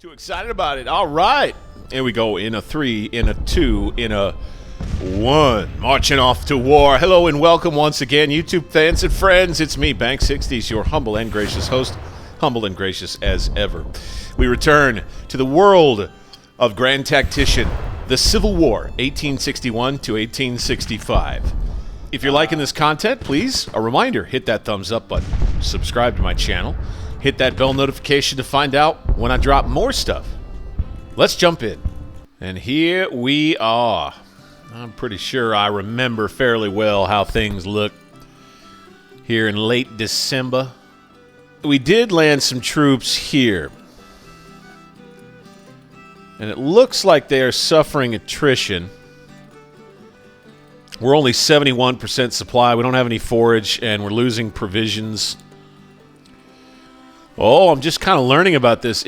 Too excited about it. All right. Here we go. In a 3, in a 2, in a 1. Marching off to war. Hello and welcome once again, YouTube fans and friends. It's me, Bank60s, your humble and gracious host. Humble and gracious as ever. We return to the world of Grand Tactician, the Civil War, 1861 to 1865. If you're liking this content, please, a reminder, hit that thumbs up button. Subscribe to my channel. Hit that bell notification to find out when I drop more stuff. Let's jump in. And here we are. I'm pretty sure I remember fairly well how things looked here in late December. We did land some troops here. And it looks like they are suffering attrition. We're only 71% supply. We don't have any forage, and we're losing provisions. Oh, I'm just kind of learning about this.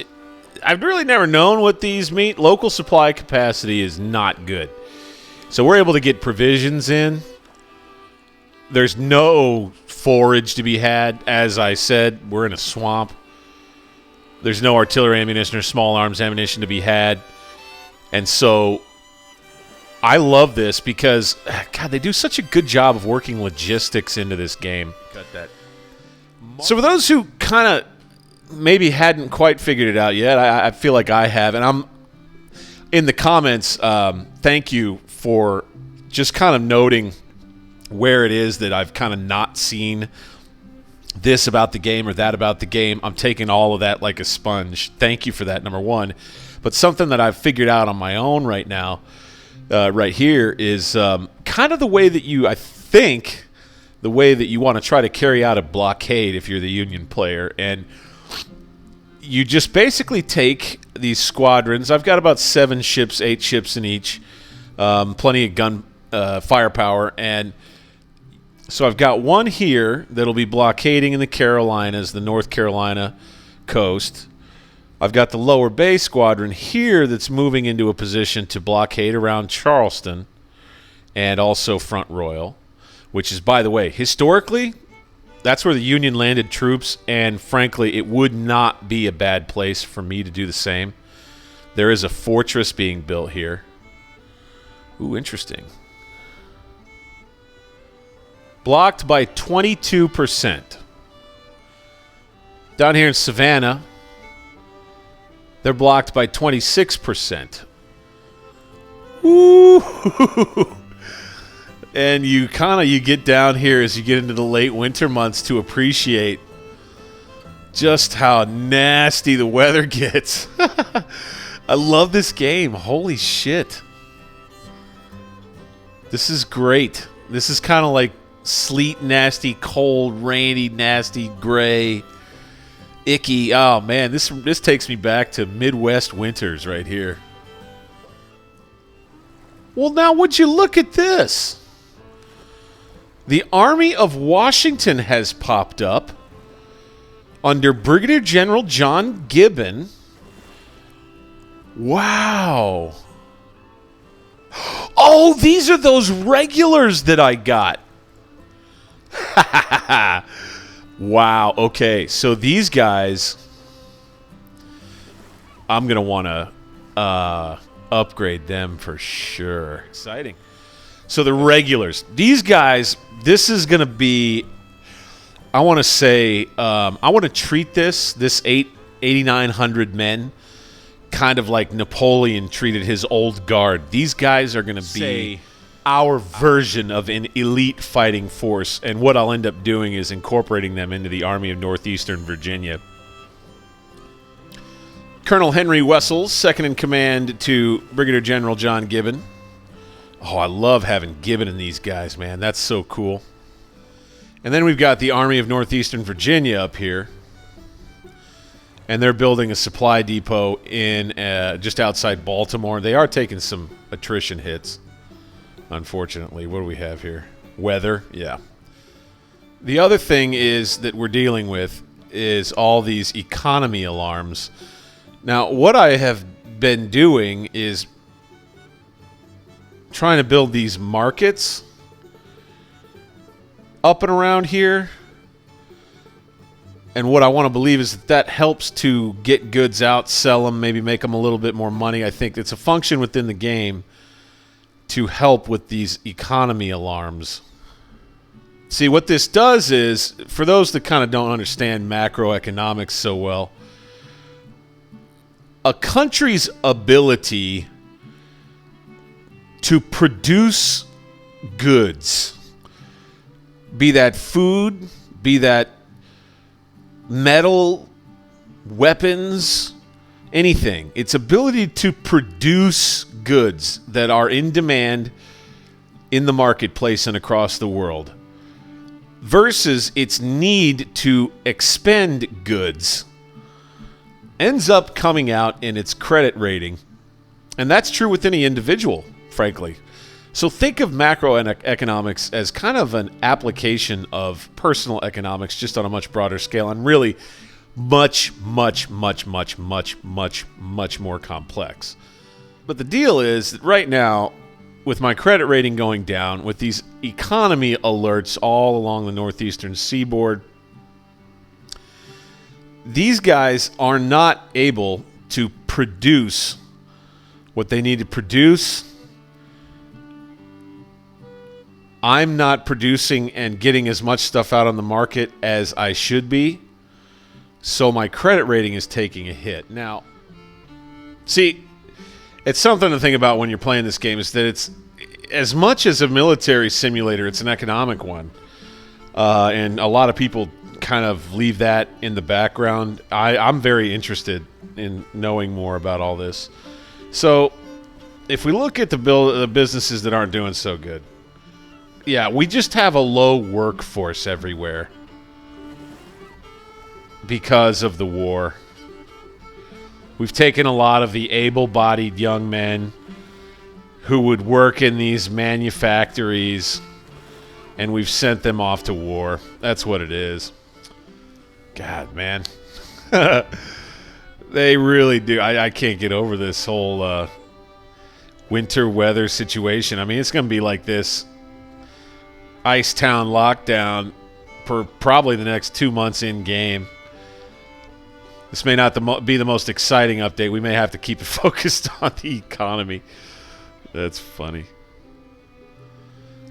I've really never known what these mean. Local supply capacity is not good. So we're able to get provisions in. There's no forage to be had. As I said, we're in a swamp. There's no artillery ammunition or small arms ammunition to be had. And so I love this because, God, they do such a good job of working logistics into this game. Got that. So for those who kind of maybe hadn't quite figured it out yet, I feel like I have. And I'm in the comments, thank you for just kind of noting where it is that I've kind of not seen this about the game or that about the game. I'm taking all of that like a sponge. Thank you for that, number one. But something that I've figured out on my own right now, right here, is kind of the way that you, I think, the way that you want to try to carry out a blockade if you're the Union player. And you just basically take these squadrons. I've got about 7 ships, 8 ships in each, plenty of gun firepower, and so I've got one here that'll be blockading in the Carolinas, the North Carolina coast. I've got the lower bay squadron here that's moving into a position to blockade around Charleston and also Front Royal, which is, by the way, historically, that's where the Union landed troops, and frankly, it would not be a bad place for me to do the same. There is a fortress being built here. Ooh, interesting. Blocked by 22%. Down here in Savannah, they're blocked by 26%. Ooh. And you get down here as you get into the late winter months to appreciate just how nasty the weather gets. I love this game. Holy shit. This is great. This is kind of like sleet, nasty, cold, rainy, nasty, gray, icky. Oh, man, this takes me back to Midwest winters right here. Well, now would you look at this? The Army of Washington has popped up under Brigadier General John Gibbon. Wow. Oh, these are those regulars that I got. Wow. Okay, so these guys, I'm going to want to upgrade them for sure. Exciting. So the regulars, these guys, this is going to be, I want to say, I want to treat this 8,900 men kind of like Napoleon treated his old guard. These guys are going to be our version of an elite fighting force, and what I'll end up doing is incorporating them into the Army of Northeastern Virginia. Colonel Henry Wessels, second in command to Brigadier General John Gibbon. Oh, I love having Gibbon in these guys, man. That's so cool. And then we've got the Army of Northeastern Virginia up here. And they're building a supply depot in just outside Baltimore. They are taking some attrition hits, unfortunately. What do we have here? Weather, yeah. The other thing is that we're dealing with is all these economy alarms. Now, what I have been doing is trying to build these markets up and around here. And what I want to believe is that helps to get goods out, sell them, maybe make them a little bit more money. I think it's a function within the game to help with these economy alarms. See, what this does is, for those that kind of don't understand macroeconomics so well, a country's ability to produce goods, be that food, be that metal, weapons, anything. Its ability to produce goods that are in demand in the marketplace and across the world versus its need to expend goods ends up coming out in its credit rating. And that's true with any individual, frankly. So think of macroeconomics as kind of an application of personal economics just on a much broader scale and really much more complex. But the deal is that right now, with my credit rating going down, with these economy alerts all along the northeastern seaboard, these guys are not able to produce what they need to produce. I'm not producing and getting as much stuff out on the market as I should be. So my credit rating is taking a hit. Now, see, it's something to think about when you're playing this game is that it's, as much as a military simulator, it's an economic one. And a lot of people kind of leave that in the background. I'm very interested in knowing more about all this. So if we look at the businesses that aren't doing so good, yeah, we just have a low workforce everywhere because of the war. We've taken a lot of the able-bodied young men who would work in these manufactories, and we've sent them off to war. That's what it is. God, man. They really do. I can't get over this whole winter weather situation. I mean, it's going to be like this Icetown lockdown for probably the next 2 months in game. This may not be the most exciting update. We may have to keep it focused on the economy. That's funny.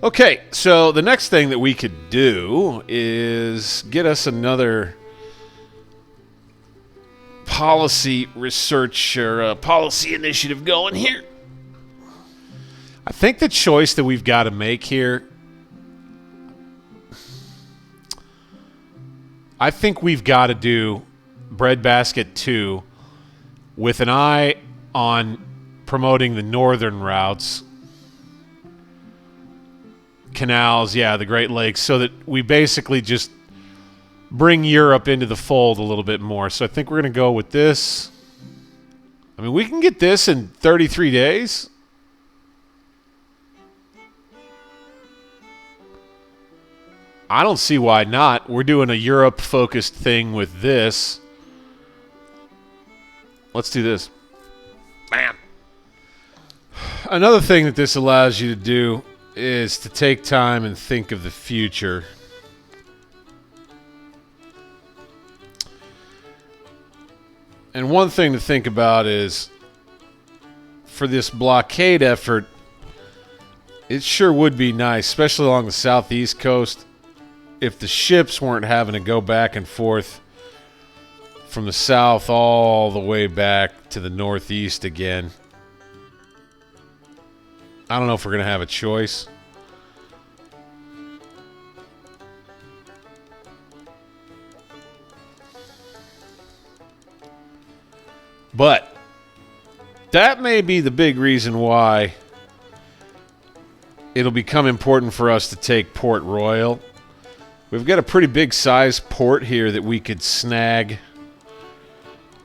Okay, so the next thing that we could do is get us another policy research or policy initiative going here. I think the choice that we've got to make here, I think we've got to do Breadbasket 2 with an eye on promoting the northern routes, canals, yeah, the Great Lakes, so that we basically just bring Europe into the fold a little bit more. So I think we're going to go with this. I mean, we can get this in 33 days. I don't see why not. We're doing a Europe-focused thing with this. Let's do this. Bam. Another thing that this allows you to do is to take time and think of the future. And one thing to think about is, for this blockade effort, it sure would be nice, especially along the southeast coast, if the ships weren't having to go back and forth from the south all the way back to the northeast again. I don't know if we're going to have a choice. But that may be the big reason why it'll become important for us to take Port Royal. We've got a pretty big size port here that we could snag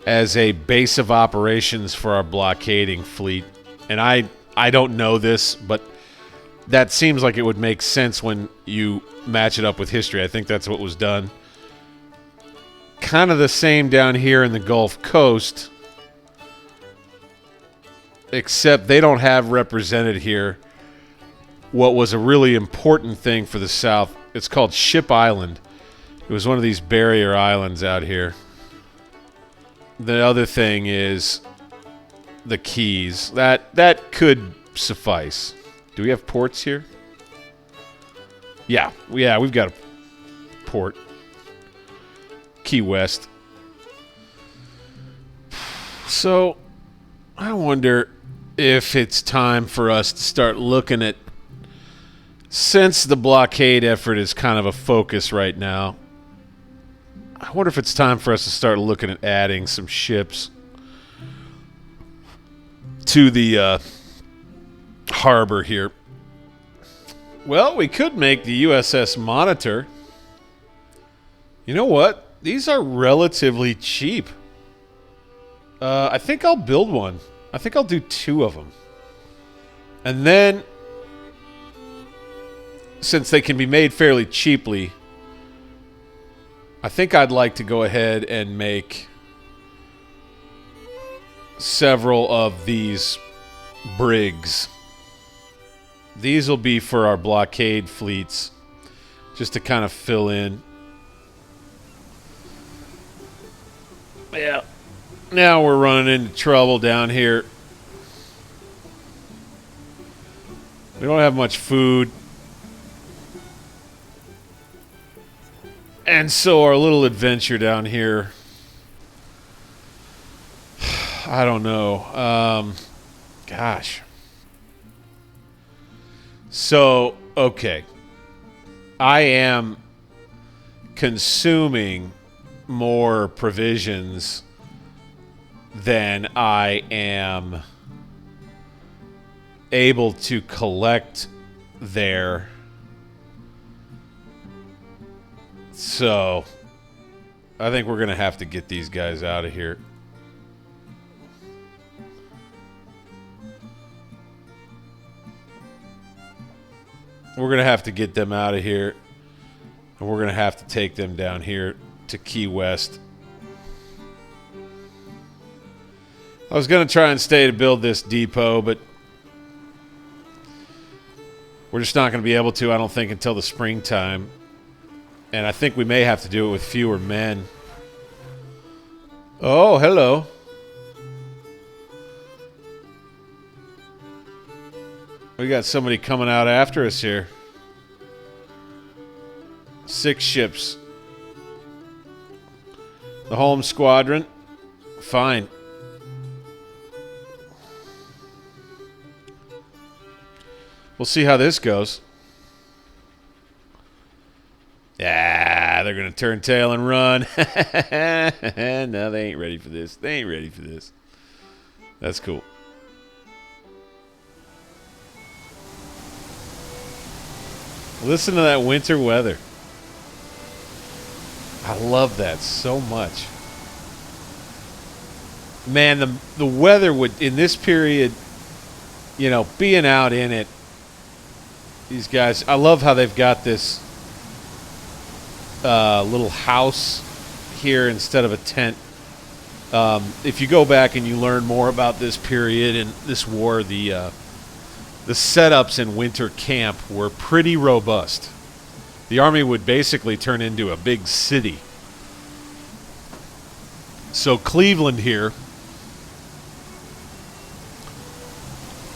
as a base of operations for our blockading fleet. And I don't know this, but that seems like it would make sense when you match it up with history. I think that's what was done. Kind of the same down here in the Gulf Coast, except they don't have represented here what was a really important thing for the South. It's called Ship Island. It was one of these barrier islands out here. The other thing is the keys. That could suffice. Do we have ports here? Yeah, we've got a port. Key West. So, I wonder if it's time for us to start looking at, since the blockade effort is kind of a focus right now, I wonder if it's time for us to start looking at adding some ships to the harbor here. Well, we could make the USS Monitor. You know what? These are relatively cheap. I think I'll build one. I think I'll do 2 of them. And then, since they can be made fairly cheaply, I think I'd like to go ahead and make several of these brigs. These will be for our blockade fleets, just to kind of fill in. Yeah. Now we're running into trouble down here. We don't have much food. And so our little adventure down here, I don't know. Gosh. So, okay. I am consuming more provisions than I am able to collect there. So, I think we're going to have to get these guys out of here. We're going to have to get them out of here. And we're going to have to take them down here to Key West. I was going to try and stay to build this depot, but we're just not going to be able to, I don't think, until the springtime. And I think we may have to do it with fewer men. Oh, hello. We got somebody coming out after us here. 6 ships. The home squadron. Fine. We'll see how this goes. Yeah, they're going to turn tail and run. No, they ain't ready for this. They ain't ready for this. That's cool. Listen to that winter weather. I love that so much. Man, the weather would, in this period, you know, being out in it, these guys, I love how they've got this little house here instead of a tent. If you go back and you learn more about this period and this war, the setups in winter camp were pretty robust. The Army would basically turn into a big city. So Cleveland here,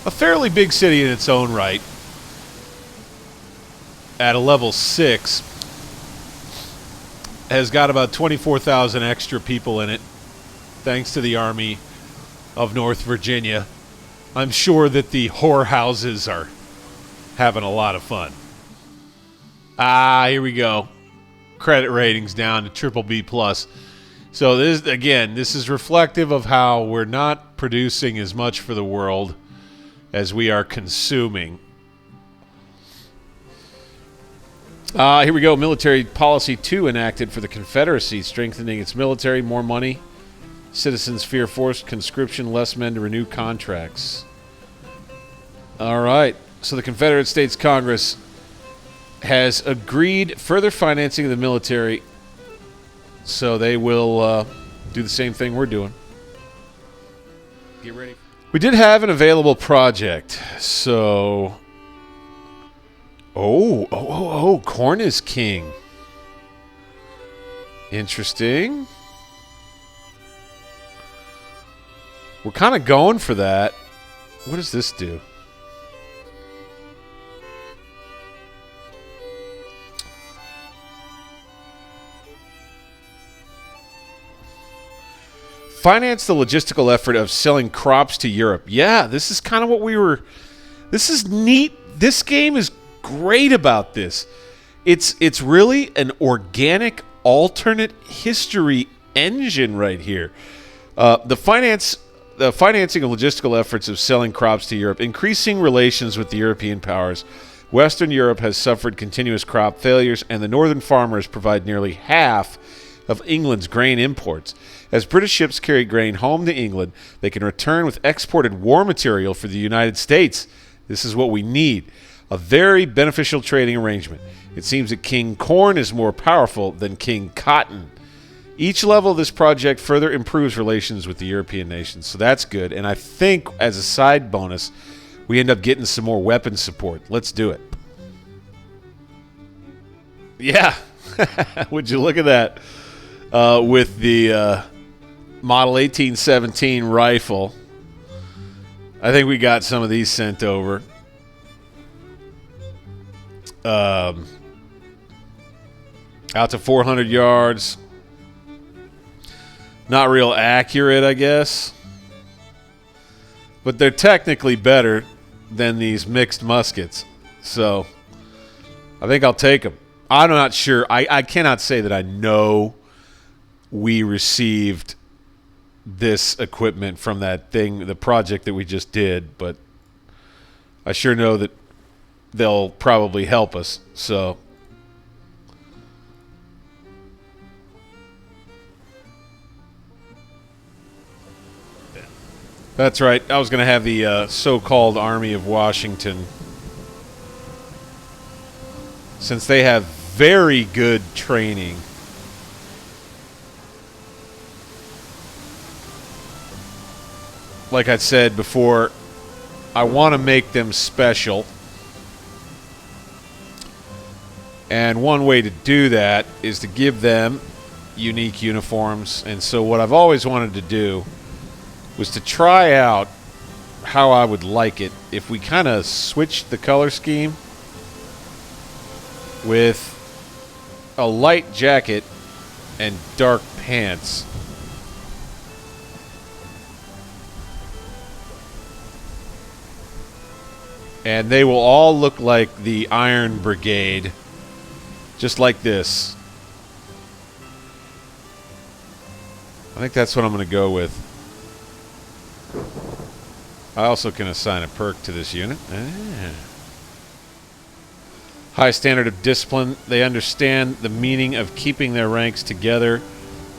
a fairly big city in its own right, at a level 6, has got about 24,000 extra people in it, thanks to the Army of North Virginia. I'm sure that the whorehouses are having a lot of fun. Ah, here we go. Credit ratings down to BBB+. So this is reflective of how we're not producing as much for the world as we are consuming. Here we go. Military Policy 2 enacted for the Confederacy, strengthening its military, more money. Citizens fear forced conscription, less men to renew contracts. All right. So the Confederate States Congress has agreed further financing of the military, so they will do the same thing we're doing. Get ready. We did have an available project, so... Oh, corn is king. Interesting. We're kind of going for that. What does this do? Finance the logistical effort of selling crops to Europe. Yeah, this is kind of what we were... This is neat. This game is great about this. It's really an organic alternate history engine right here. The financing of logistical efforts of selling crops to Europe, increasing relations with the European powers. Western Europe has suffered continuous crop failures, and the northern farmers provide nearly half of England's grain imports. As British ships carry grain home to England, they can return with exported war material for the United States. This is what we need. A very beneficial trading arrangement. It seems that King Corn is more powerful than King Cotton. Each level of this project further improves relations with the European nations, so that's good. And I think, as a side bonus, we end up getting some more weapon support. Let's do it. Yeah. Would you look at that? With the Model 1817 rifle. I think we got some of these sent over. Out to 400 yards. Not real accurate, I guess. But they're technically better than these mixed muskets. So, I think I'll take them. I'm not sure. I cannot say that I know we received this equipment from that thing, the project that we just did, but I sure know that they'll probably help us. So that's right. I was going to have the so-called Army of Washington, since they have very good training. Like I said before, I want to make them special. And one way to do that is to give them unique uniforms. And so what I've always wanted to do was to try out how I would like it if we kind of switched the color scheme with a light jacket and dark pants. And they will all look like the Iron Brigade, just like this. I think that's what I'm going to go with. I also can assign a perk to this unit. High standard of discipline. They understand the meaning of keeping their ranks together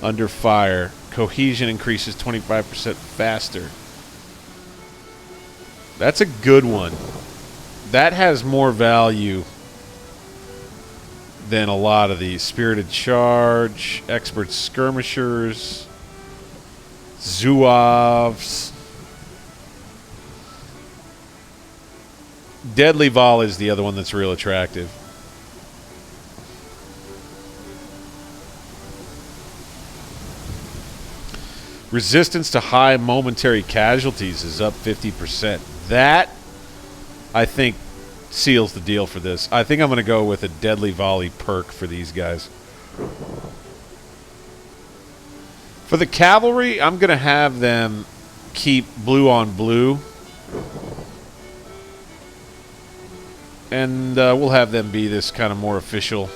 under fire. Cohesion increases 25% faster. That's a good one. That has more value than a lot of these. Spirited Charge, Expert Skirmishers, Zouaves. Deadly Vol is the other one that's real attractive. Resistance to high momentary casualties is up 50%. That, I think, seals the deal for this. I think I'm going to go with a Deadly Volley perk for these guys. For the cavalry, I'm going to have them keep blue on blue. And we'll have them be this kind of more official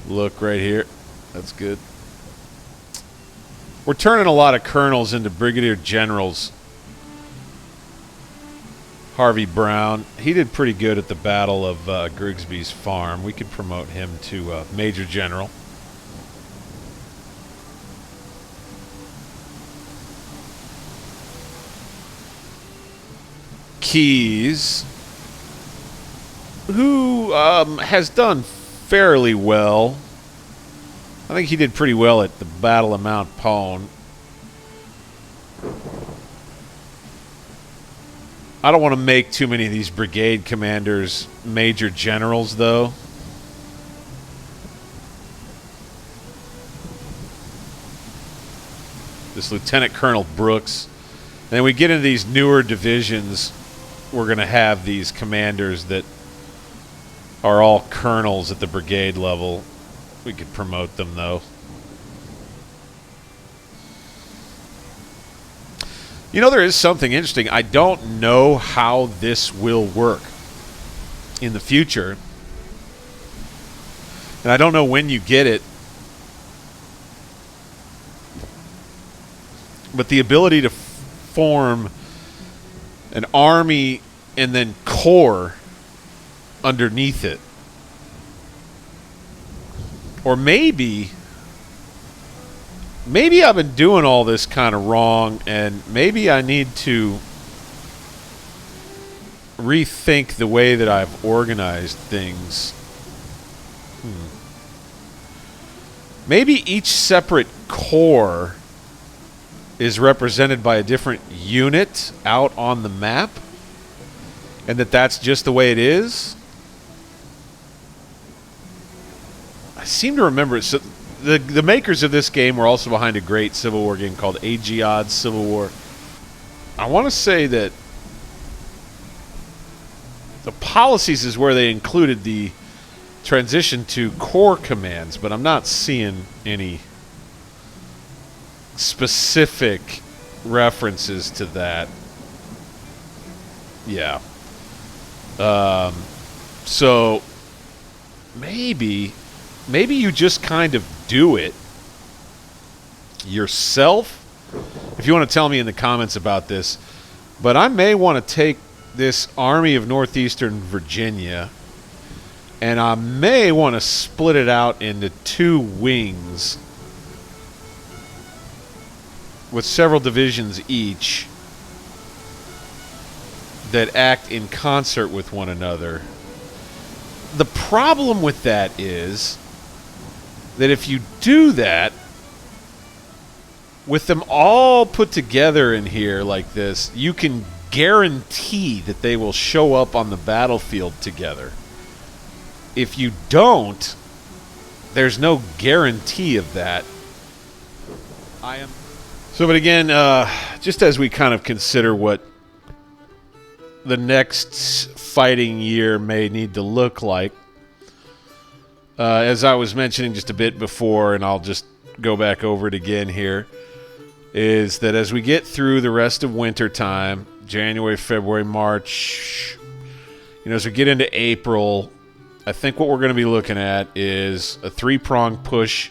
look right here. That's good. We're turning a lot of colonels into brigadier generals. Harvey Brown, he did pretty good at the Battle of Grigsby's farm. We could promote him to Major General. Keyes, who has done fairly well. I think he did pretty well at the Battle of Mount Pone. I don't want to make too many of these brigade commanders major generals, though. this Lieutenant Colonel Brooks. And then we get into these newer divisions. We're going to have these commanders that are all colonels at the brigade level. We could promote them, though. You know, there is something interesting. I don't know how this will work in the future. And I don't know when you get it. But the ability to form an army and then corps underneath it. Or maybe I've been doing all this kind of wrong, and maybe I need to rethink the way that I've organized things. Maybe each separate corps is represented by a different unit out on the map, and that's just the way it is. I seem to remember it. So the makers of this game were also behind a great Civil War game called Ageod's Civil War. I want to say that the policies is where they included the transition to corps commands, but I'm not seeing any specific references to that. Yeah. So maybe you just kind of do it yourself. If you want to tell me in the comments about this, but I may want to take this Army of Northeastern Virginia, and I may want to split it out into 2 wings with several divisions each that act in concert with one another. The problem with that is that if you do that, with them all put together in here like this, you can guarantee that they will show up on the battlefield together. If you don't, there's no guarantee of that. But again, just as we kind of consider what the next fighting year may need to look like, as I was mentioning just a bit before, and I'll just go back over it again here, is that as we get through the rest of winter time, January, February, March, as we get into April, I think what we're going to be looking at is a 3-pronged push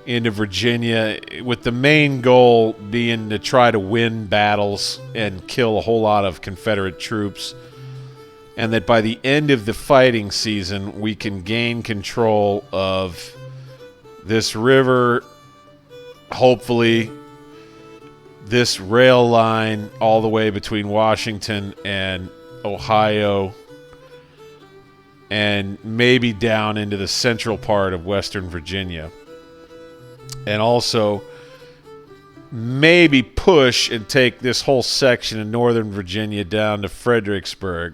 into Virginia, with the main goal being to try to win battles and kill a whole lot of Confederate troops, and that by the end of the fighting season we can gain control of this river, hopefully this rail line all the way between Washington and Ohio, and maybe down into the central part of Western Virginia. And also maybe push and take this whole section of Northern Virginia down to Fredericksburg.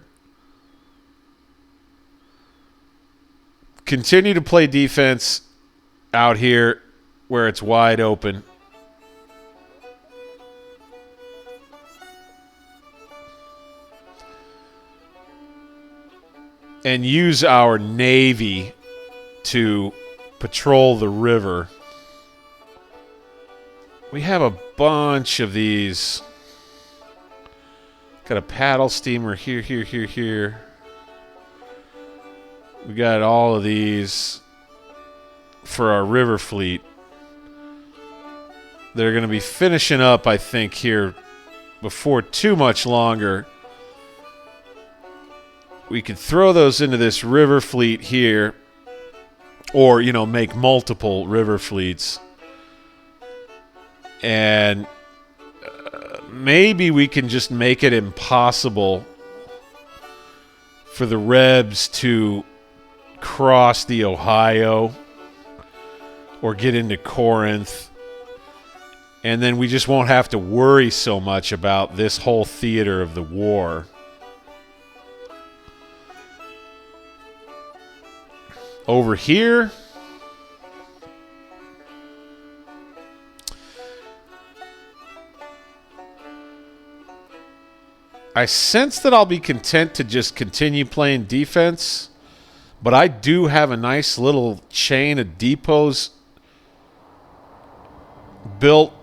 Continue to play defense out here where it's wide open. And use our Navy to patrol the river. We have a bunch of these. Got a paddle steamer here, here, here, here. We got all of these for our river fleet. They're going to be finishing up, I think, here before too much longer. We could throw those into this river fleet here, or, make multiple river fleets. And maybe we can just make it impossible for the Rebs to cross the Ohio or get into Corinth. And then we just won't have to worry so much about this whole theater of the war. Over here, I sense that I'll be content to just continue playing defense, but I do have a nice little chain of depots built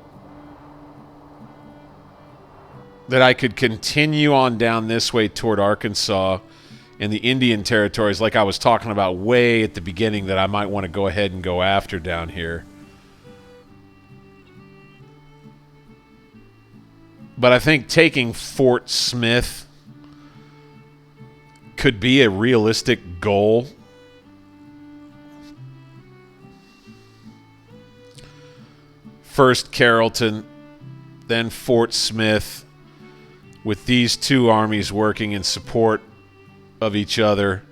that I could continue on down this way toward Arkansas and the Indian territories, like I was talking about way at the beginning, that I might want to go ahead and go after down here. But I think taking Fort Smith could be a realistic goal. First Carrollton, then Fort Smith, with these two armies working in support of each other.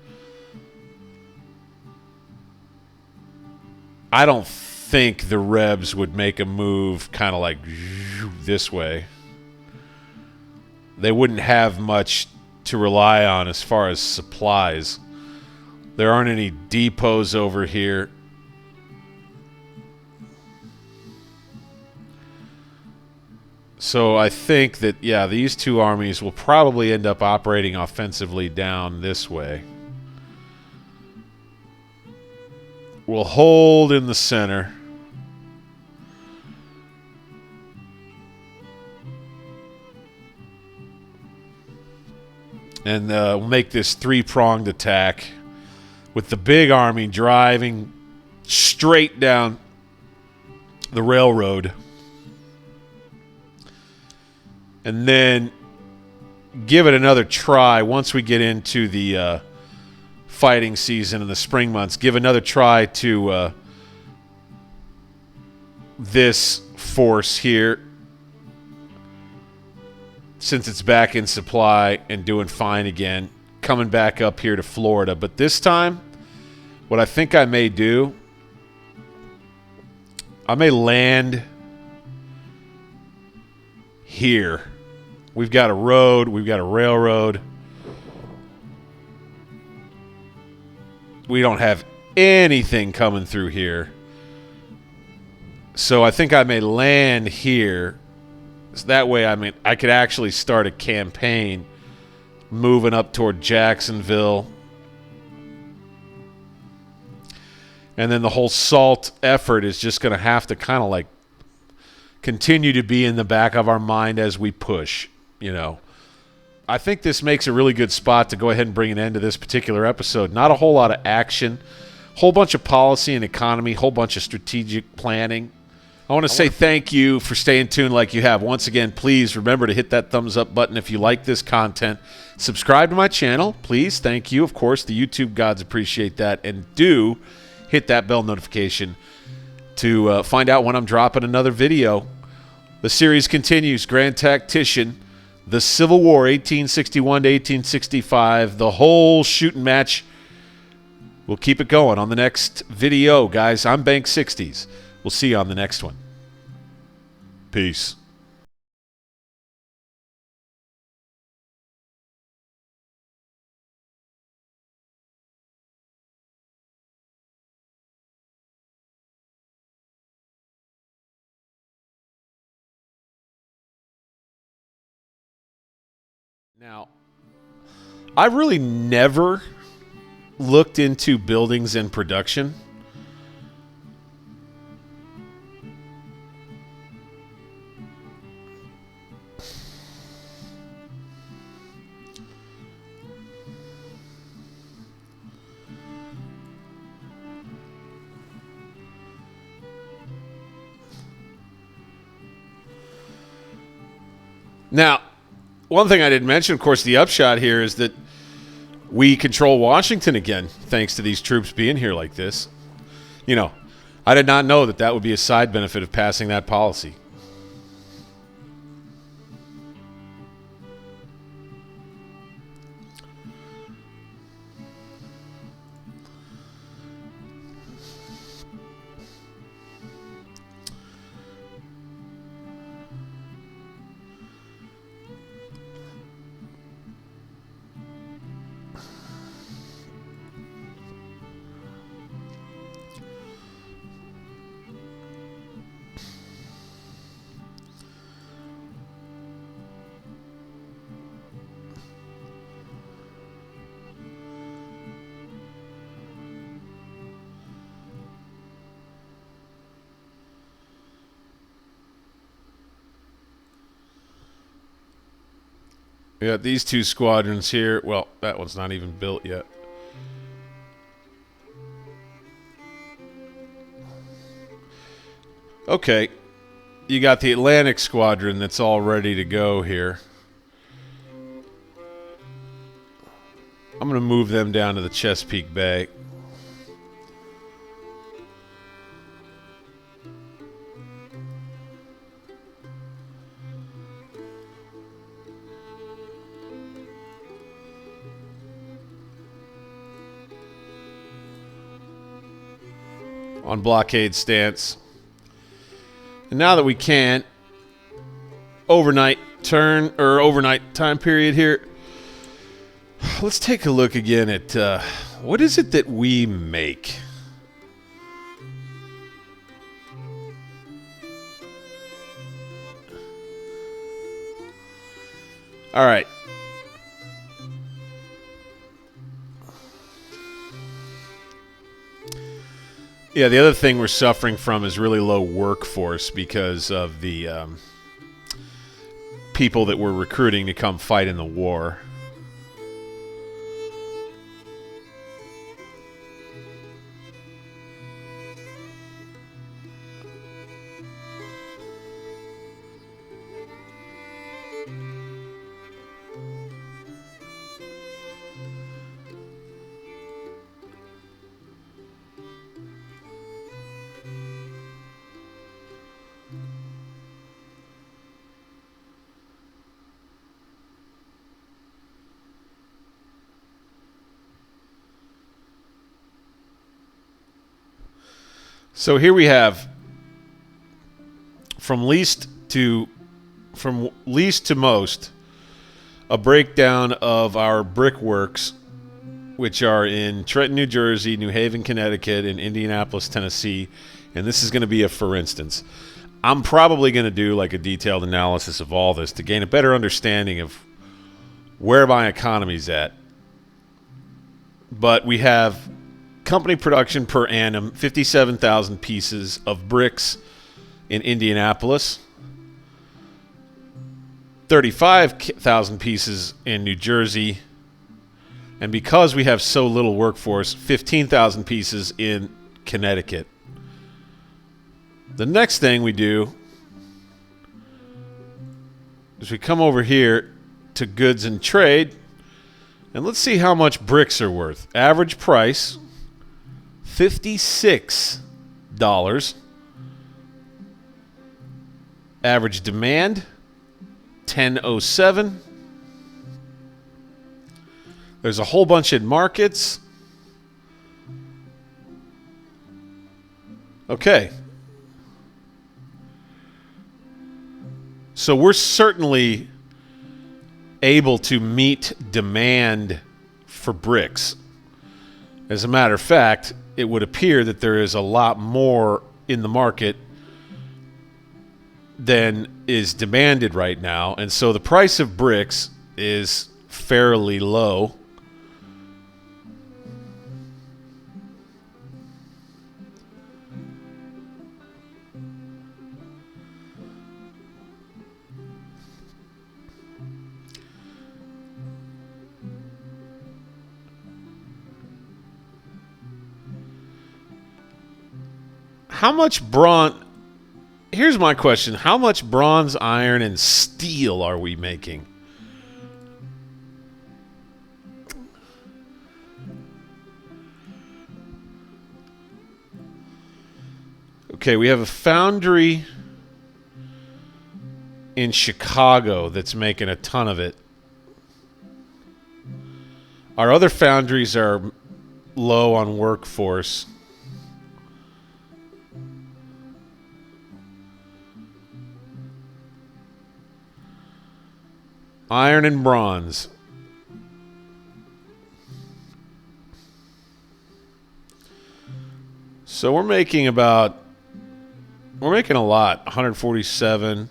I don't think the Rebs would make a move kind of like this way. They wouldn't have much to rely on as far as supplies. There aren't any depots over here. So I think that, yeah, these two armies will probably end up operating offensively down this way. We'll hold in the center. And we'll make this three-pronged attack with the big army driving straight down the railroad. And then give it another try once we get into the fighting season in the spring months. Give another try to this force here, since it's back in supply and doing fine again, coming back up here to Florida. But this time, what I think I may do, I may land here. We've got a road. We've got a railroad. We don't have anything coming through here. So I think I may land here. So that way, I mean, I could actually start a campaign moving up toward Jacksonville. And then the whole SALT effort is just going to have to kind of like continue to be in the back of our mind as we push. You know, I think this makes a really good spot to go ahead and bring an end to this particular episode. Not a whole lot of action, whole bunch of policy and economy, whole bunch of strategic planning. I want to say thank you for staying tuned like you have. Once again, please remember to hit that thumbs up button if you like this content. Subscribe to my channel, please. Thank you. Of course, the YouTube gods appreciate that. And do hit that bell notification to find out when I'm dropping another video. The series continues, Grand Tactician, the Civil War, 1861 to 1865, the whole shooting match. We'll keep it going on the next video, guys. I'm Bank 60s. We'll see you on the next one. Peace. Now, I really never looked into buildings in production. Now, one thing I didn't mention, of course, the upshot here is that we control Washington again, thanks to these troops being here like this. You know, I did not know that that would be a side benefit of passing that policy. We got these two squadrons here. Well, that one's not even built yet. Okay. You got the Atlantic Squadron that's all ready to go here. I'm going to move them down to the Chesapeake Bay. On blockade stance. And now that we can, overnight time period here, let's take a look again at what is it that we make? All right. Yeah, the other thing we're suffering from is really low workforce because of the people that we're recruiting to come fight in the war. So here we have from least to most a breakdown of our brickworks, which are in Trenton, New Jersey, New Haven, Connecticut, and Indianapolis, Tennessee. And this is going to be a for instance. I'm probably going to do like a detailed analysis of all this to gain a better understanding of where my economy's at. But we have company production per annum, 57,000 pieces of bricks in Indianapolis, 35,000 pieces in New Jersey, and because we have so little workforce, 15,000 pieces in Connecticut. The next thing we do is we come over here to goods and trade, and let's see how much bricks are worth. Average price, $56. Average demand, $10.07. There's a whole bunch in markets. Okay. So we're certainly able to meet demand for bricks. As a matter of fact, it would appear that there is a lot more in the market than is demanded right now. And so the price of bricks is fairly low. How much bronze... Here's my question. How much bronze, iron, and steel are we making? Okay, we have a foundry in Chicago that's making a ton of it. Our other foundries are low on workforce. Iron and bronze. So we're making a lot. 147,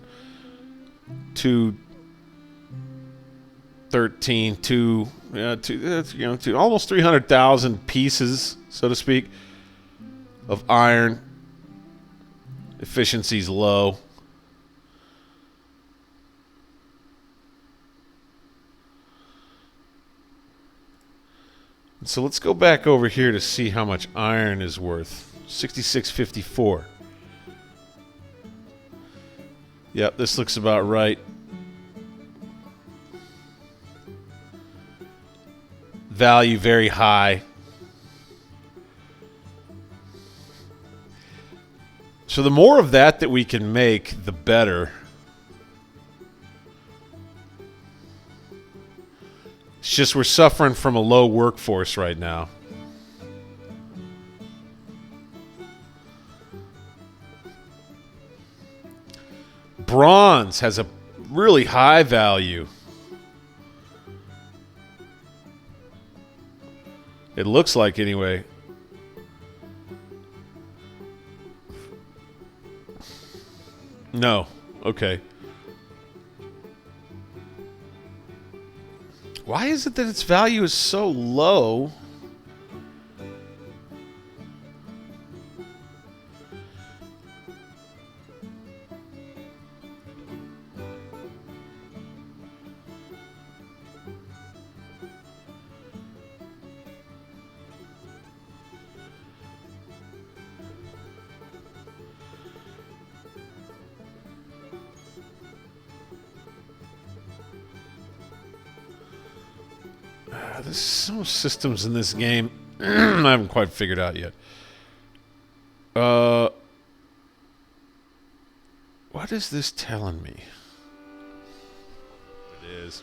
213, almost 300,000 pieces, so to speak, of iron. Efficiency's low. So let's go back over here to see how much iron is worth. 66.54. Yep, this looks about right. Value very high. So the more of that we can make, the better. It's just we're suffering from a low workforce right now. Bronze has a really high value. It looks like, anyway. No. Okay. Why is it that its value is so low? There's some systems in this game I haven't quite figured out yet. What is this telling me? It is.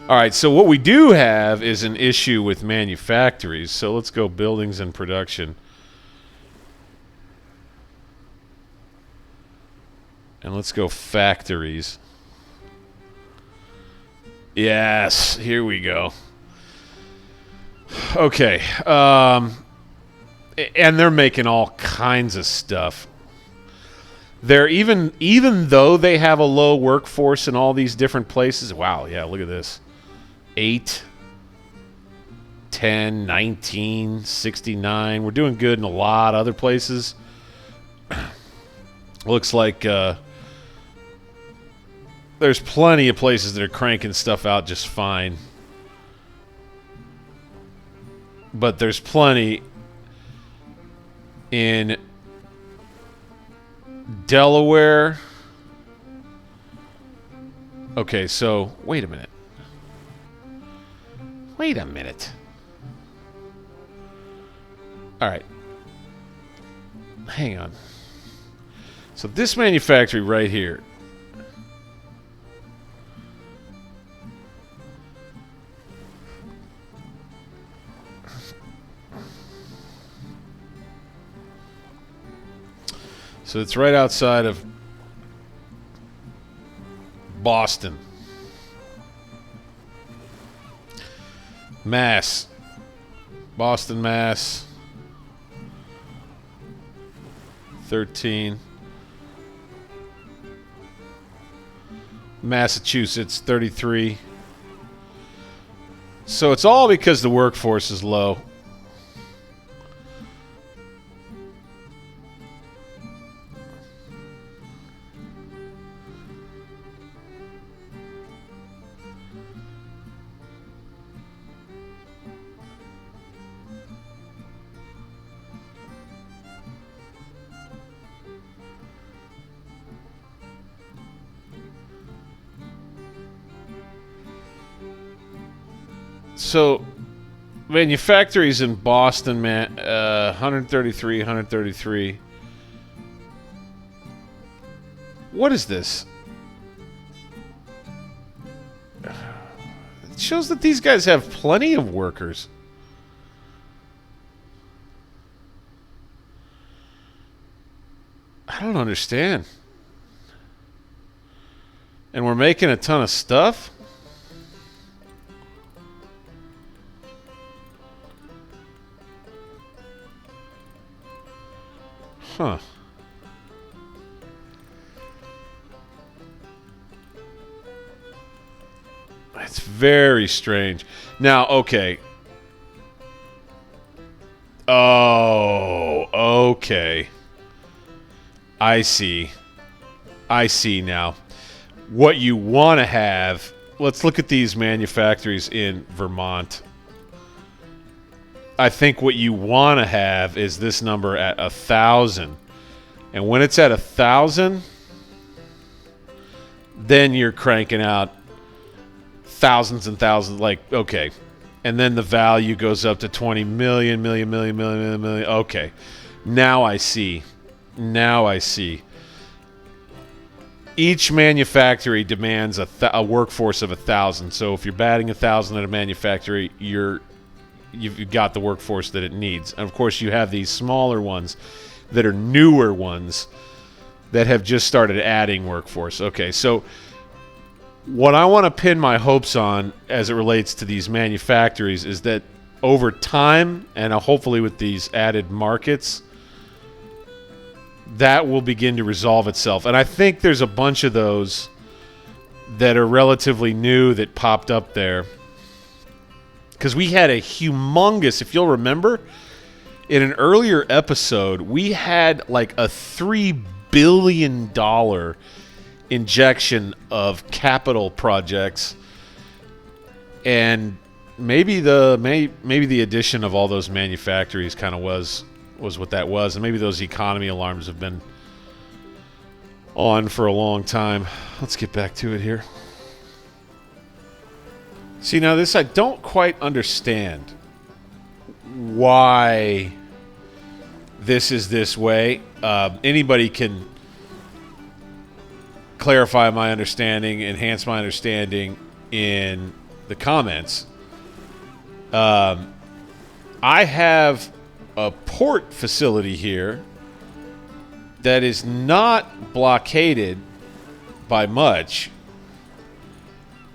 All right, so what we do have is an issue with manufactories. So let's go buildings and production. And let's go factories. Yes, here we go. Okay. And they're making all kinds of stuff. They're even though they have a low workforce in all these different places. Wow, yeah, look at this. 8, 10, 19, 69. We're doing good in a lot of other places. Looks like there's plenty of places that are cranking stuff out just fine. But there's plenty in Delaware. Okay, so wait a minute. Wait a minute. All right. Hang on. So this manufactory right here. So it's right outside of Boston. Mass. Boston, Mass. 13. Massachusetts, 33. So it's all because the workforce is low. So, manufactories in Boston, man, 133, 133. What is this? It shows that these guys have plenty of workers. I don't understand. And we're making a ton of stuff? Huh. It's very strange. Now, okay. Oh, okay. I see. I see now. What you want to have, let's look at these manufactories in Vermont. I think what you want to have is this number at 1,000. And when it's at 1,000, then you're cranking out thousands and thousands, like, okay. And then the value goes up to 20 million. Okay. Now I see. Now I see. Each manufactory demands a workforce of 1,000. So if you're batting 1,000 at a manufactory, you've got the workforce that it needs. And of course, you have these smaller ones that are newer ones that have just started adding workforce. Okay, so what I want to pin my hopes on as it relates to these manufactories is that over time, and hopefully with these added markets, that will begin to resolve itself. And I think there's a bunch of those that are relatively new that popped up there. Because we had a humongous, if you'll remember, in an earlier episode, we had like a $3 billion injection of capital projects, and maybe the addition of all those manufactories kind of was what that was, and maybe those economy alarms have been on for a long time. Let's get back to it here. See, now this I don't quite understand why this is this way. Anybody can clarify my understanding, enhance my understanding in the comments. I have a port facility here that is not blockaded by much.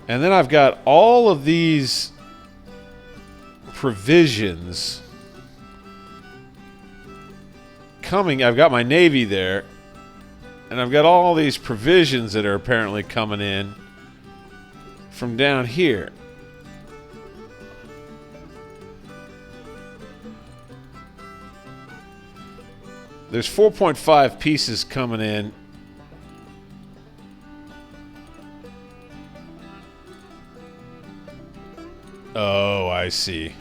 And then I've got all of these provisions coming. I've got my Navy there, and I've got all these provisions that are apparently coming in from down here. There's 4.5 pieces coming in. Oh, I see.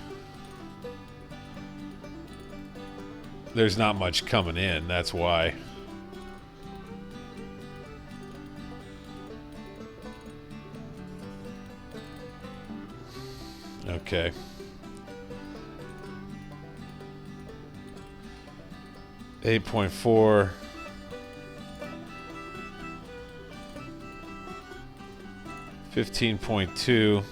There's not much coming in, that's why. Okay. $8.4. $15.2.